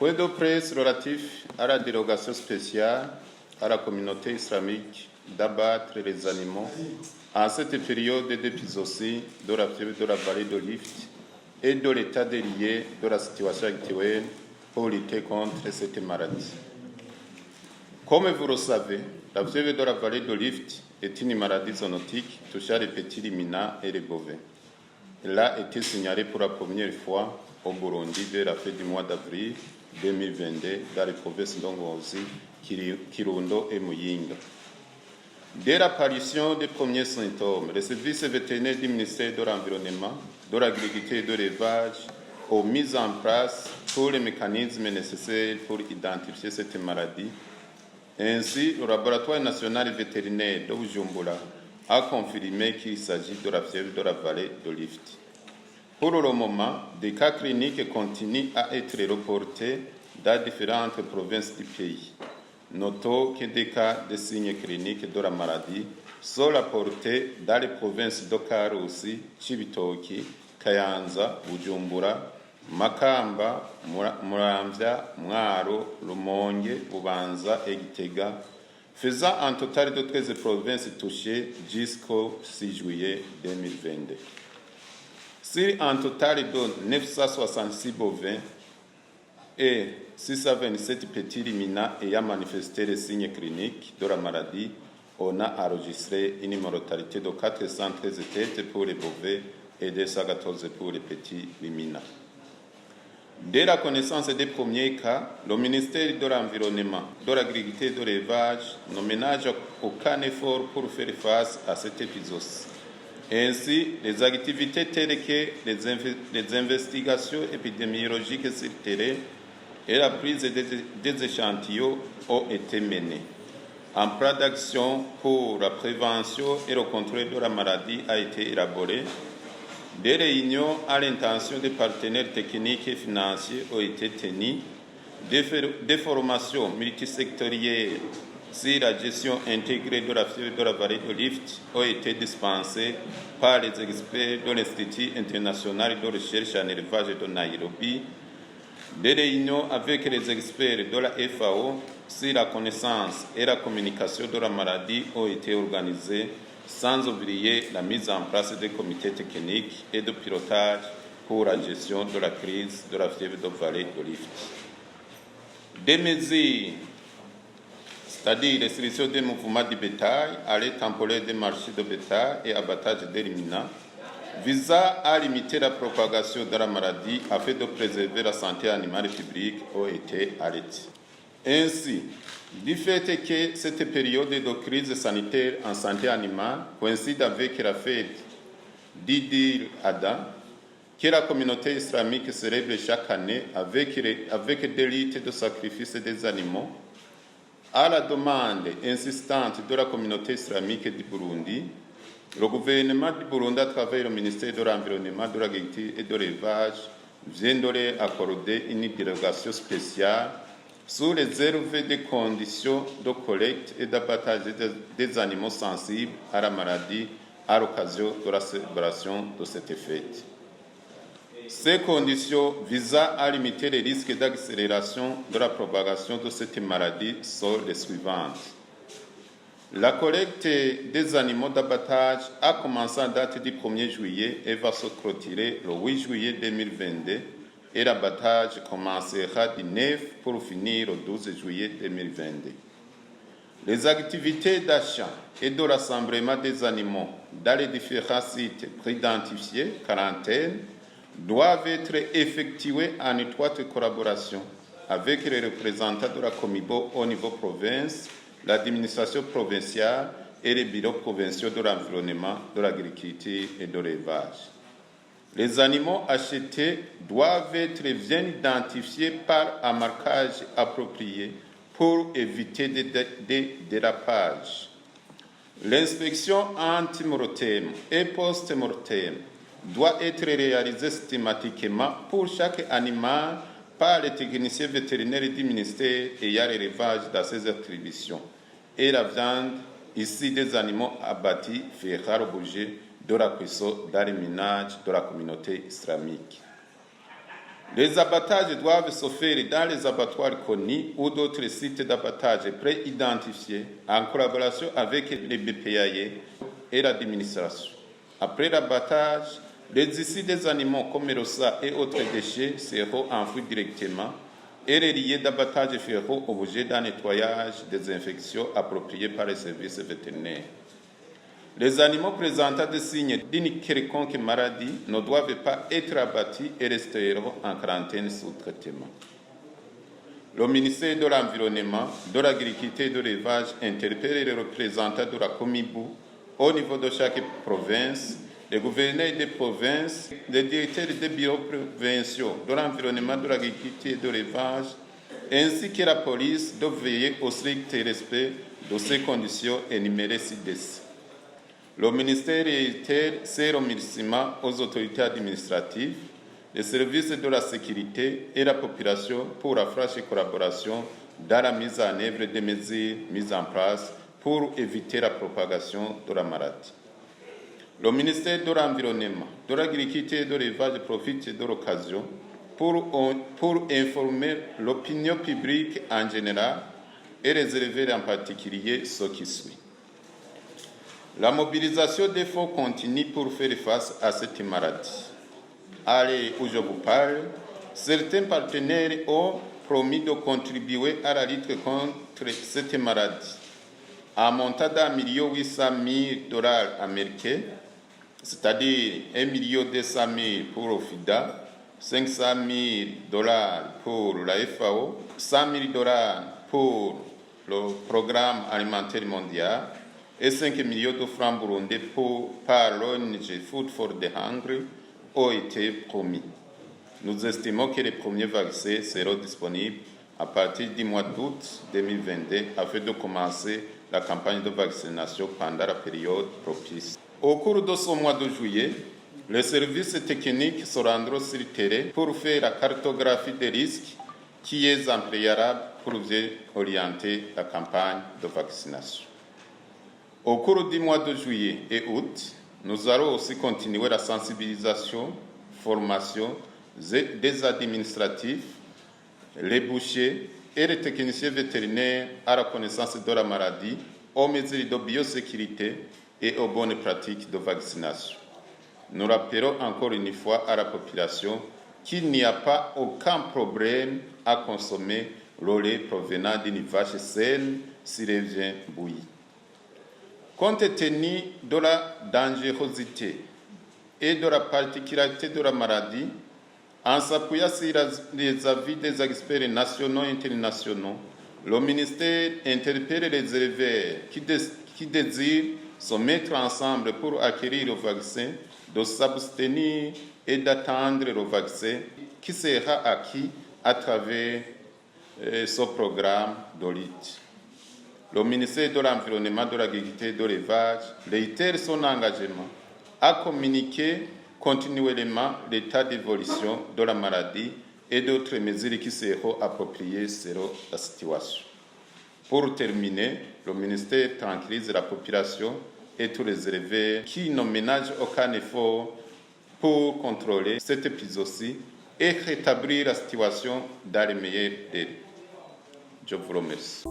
Point de presse relatif à la dérogation spéciale à la communauté islamique d'abattre les animaux en cette période d'épizootie de la fièvre de la vallée de l'Ift et de l'état délié de la situation actuelle pour lutter contre cette maladie. Comme vous le savez, la fièvre de la vallée de l'Ift est une maladie zoonotique touchant les petits ruminants et les bovins. Elle a été signalée pour la première fois au Burundi dès la fin du mois d'avril 2022 dans les provinces d'Ngozi, Kirundo et Muyinga. Dès l'apparition des premiers symptômes, les services vétérinaires du ministère de l'Environnement, de l'Agriculture et de l'Élevage ont mis en place tous les mécanismes nécessaires pour identifier cette maladie. Ainsi, le laboratoire national vétérinaire de Bujumbura a confirmé qu'il s'agit de la fièvre de la vallée de l'Ift. Pour le moment, des cas cliniques continuent à être reportés dans différentes provinces du pays. Notons que des cas de signes cliniques de la maladie sont rapportés dans les provinces de Karusi, Cibitoki, Kayanza, Bujumbura, Makamba, Muramvya, Mwaro, Rumonge, Bubanza et Gitega, faisant un total de 13 provinces touchées jusqu'au 6 juillet 2022. Sur un total de 966 bovins et 627 petits ruminants ayant manifesté les signes cliniques de la maladie, on a enregistré une mortalité de 413 têtes pour les bovins et 214 pour les petits ruminants. Dès la connaissance des premiers cas, le ministère de l'Environnement, de l'Agriculture et de l'Élevage ne ménage aucun effort pour faire face à cet épisode. Ainsi, les activités telles que les investigations épidémiologiques sur le terrain et la prise des échantillons ont été menées. Un plan d'action pour la prévention et le contrôle de la maladie a été élaboré. Des réunions à l'intention des partenaires techniques et financiers ont été tenues. Des formations multisectorielles sur la gestion intégrée de la fièvre de la vallée de l'Ift ont été dispensées par les experts de l'Institut international de recherche en élevage de Nairobi. Des réunions avec les experts de la FAO sur la connaissance et la communication de la maladie ont été organisées, sans oublier la mise en place des comités techniques et de pilotage pour la gestion de la crise de la fièvre de la vallée de l'Ift. Des mesures, c'est-à-dire restriction des mouvements du bétail, arrêt temporaire des marchés de bétail et abattage des ruminants, visant à limiter la propagation de la maladie afin de préserver la santé animale publique ont été arrêtés. Ainsi, du fait que cette période de crise sanitaire en santé animale coïncide avec la fête d'Eid al-Adha, que la communauté islamique célèbre chaque année avec des rites de sacrifice des animaux, à la demande insistante de la communauté islamique du Burundi, le gouvernement du Burundi, à travers le ministère de l'Environnement, de l'Agriculture et de l'Élevage, vient de leur accorder une dérogation spéciale sous réserve des conditions de collecte et d'abattage des animaux sensibles à la maladie à l'occasion de la célébration de cette fête. Ces conditions visant à limiter les risques d'accélération de la propagation de cette maladie sont les suivantes. La collecte des animaux d'abattage a commencé à date du 1er juillet et va se clôturer le 8 juillet 2022 et l'abattage commencera du 9 pour finir le 12 juillet 2022. Les activités d'achat et de rassemblement des animaux dans les différents sites préidentifiés, quarantaine, doivent être effectuées en étroite collaboration avec les représentants de la Comibo au niveau province, l'administration provinciale et les bureaux provinciaux de l'environnement, de l'agriculture et de l'élevage. Les animaux achetés doivent être bien identifiés par un marquage approprié pour éviter des dérapages. L'inspection anti-mortem et post-mortem doit être réalisée systématiquement pour chaque animal par les techniciens vétérinaires du ministère ayant l'élevage dans ses attributions. Et la viande ici des animaux abattus fera l'objet de la cuisson dans les ménages de la communauté islamique. Les abattages doivent se faire dans les abattoirs connus ou d'autres sites d'abattage pré-identifiés en collaboration avec les BPAE et l'administration. Après l'abattage, les déchets des animaux comme le sang et autres déchets seront enfouis directement et les liés d'abattage feront objet d'un nettoyage des infections appropriées par les services vétérinaires. Les animaux présentant des signes d'une quelconque maladie ne doivent pas être abattus et resteront en quarantaine sous traitement. Le ministère de l'Environnement, de l'Agriculture et de l'Élevage interpelle les représentants de la Comibu au niveau de chaque province, les gouverneurs des provinces, les directeurs des bureaux provinciaux de l'environnement, de l'agriculture et de l'élevage, ainsi que la police de veiller au strict respect de ces conditions énumérées ci-dessus. Le ministère réitère ses remerciements aux autorités administratives, les services de la sécurité et la population pour la franche collaboration dans la mise en œuvre des mesures mises en place pour éviter la propagation de la maladie. Le ministère de l'Environnement, de l'Agriculture et de l'Élevage profite de l'occasion pour informer l'opinion publique en général et les éleveurs en particulier ce qui suit. La mobilisation des fonds continue pour faire face à cette maladie. À l'heure où je vous parle, certains partenaires ont promis de contribuer à la lutte contre cette maladie en montant d'1 800 000 $ américains, c'est-à-dire 1 200 000 pour l'OFIDA, 500 000 $ pour la FAO, 100 000 $ pour le Programme alimentaire mondial et 5 millions de francs burundais par l'ONG Food for the Hungry ont été promis. Nous estimons que les premiers vaccins seront disponibles à partir du mois d'août 2022 afin de commencer la campagne de vaccination pendant la période propice. Au cours de ce mois de juillet, les services techniques se rendront sur le terrain pour faire la cartographie des risques qui est employable pour orienter la campagne de vaccination. Au cours du mois de juillet et août, nous allons aussi continuer la sensibilisation, formation des administratifs, les bouchers et les techniciens vétérinaires à la connaissance de la maladie, aux mesures de biosécurité et aux bonnes pratiques de vaccination. Nous rappelons encore une fois à la population qu'il n'y a pas aucun problème à consommer le lait provenant d'une vache saine s'il vient bouilli. Compte tenu de la dangerosité et de la particularité de la maladie, en s'appuyant sur les avis des experts nationaux et internationaux, le ministère interpelle les éleveurs qui désirent se mettre ensemble pour acquérir le vaccin, de s'abstenir et d'attendre le vaccin qui sera acquis à travers ce programme de lutte. Le ministère de l'Environnement, de l'Agriculture et de l'Élevage réitère son engagement à communiquer continuellement l'état d'évolution de la maladie et d'autres mesures qui seront appropriées selon la situation. Pour terminer, le ministère tranquillise la population et tous les éleveurs qui ne ménagent aucun effort pour contrôler cette épidémie et rétablir la situation dans les meilleurs délais. Je vous remercie.